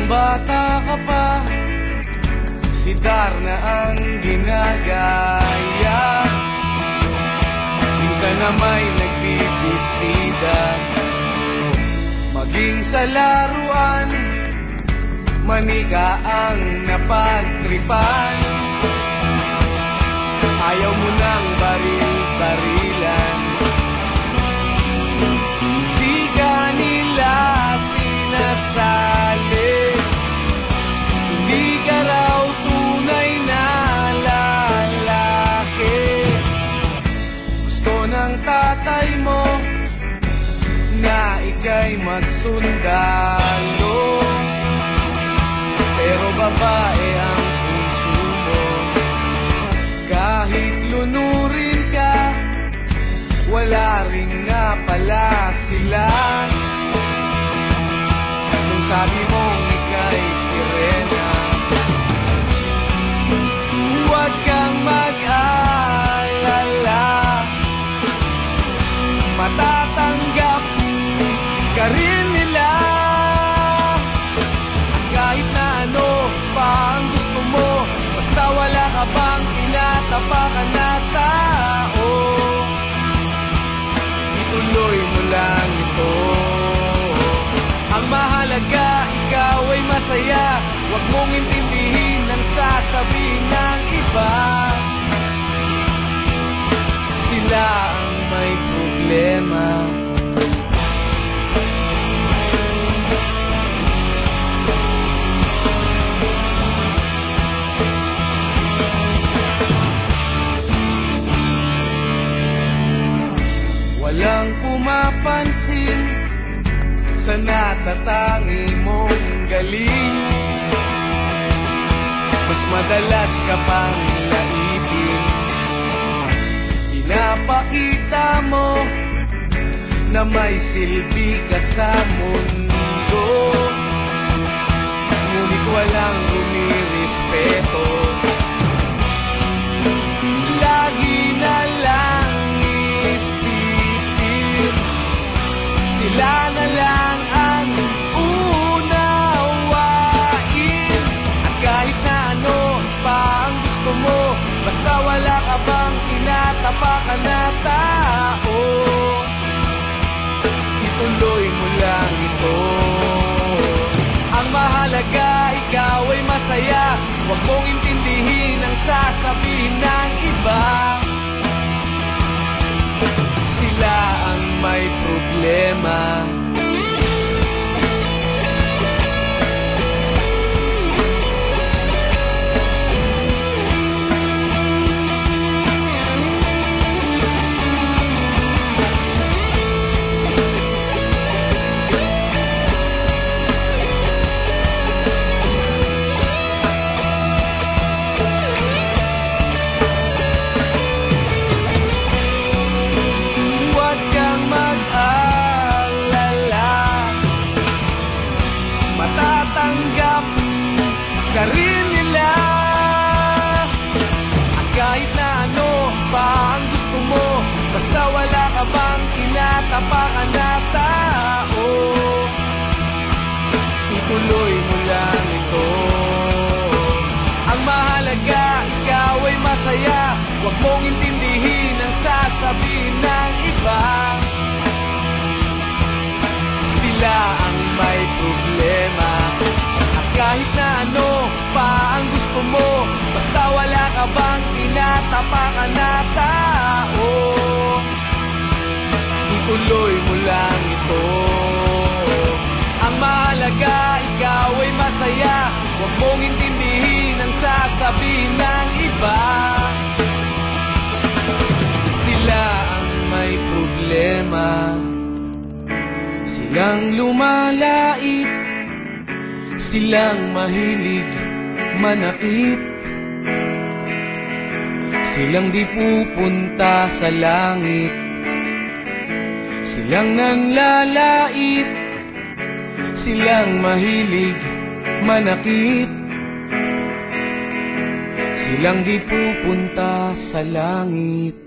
bata ka pa, si Darna ang ginagaya. Minsan na may nagbibistida, maging sa laruan, manika ang napagtripan. Ayaw mo nang baril-barilan, di ka nila sinasali. Hindi ka raw tunay na lalaki. Gusto ng tatay mo na ika'y magsundalo, pero babae ang puso mo. Kahit lunurin ka, wala rin nga pala sila. Kung sabi mong ika'y sirena, huwag kang mag-alala, matatanggap ka rin nila. Kahit na ano pa ang gusto mo, basta wala ka bang tinatapakan na tao, ituloy mo lang ito. Ang mahalaga, ikaw ay masaya. Huwag mong intindihin ang sasabihin ng iba. Sila ang may problema. Walang pumapansin sa natatangi mong galing. Mas madalas ka pang laipin, pinapakita mo na may silbi ka sa mundo. Ngunit walang rumirespeto, lagi na lang isipin sila na lang ang unawain. At kahit na ano pa ang gusto mo, basta wala ka bang tinatapakan na tao, ituloy mo lang ito. Ang mahalaga, ikaw ay masaya. Huwag mong intindihin ang sasabihin ng iba. Sila ang may problema. Matatanggap ka rin nila. At kahit na ano pa ang gusto mo, basta wala ka bang tinatapakan na tao, ituloy mo lang ito. Ang mahalaga, ikaw ay masaya. Huwag mong intindihin ang sasabihin ng iba. Sila ang may problema. At kahit na ano pa ang gusto mo, basta wala ka bang tinatapakan na tao, ituloy mo lang ito. Ang mahalaga, ikaw ay masaya. Huwag mong intindihin ang sasabihin ng iba. Sila ang may problema. Silang lumalait, silang mahilig manakit, silang di pupunta sa langit, silang nanlalait, silang mahilig manakit, silang di pupunta sa langit.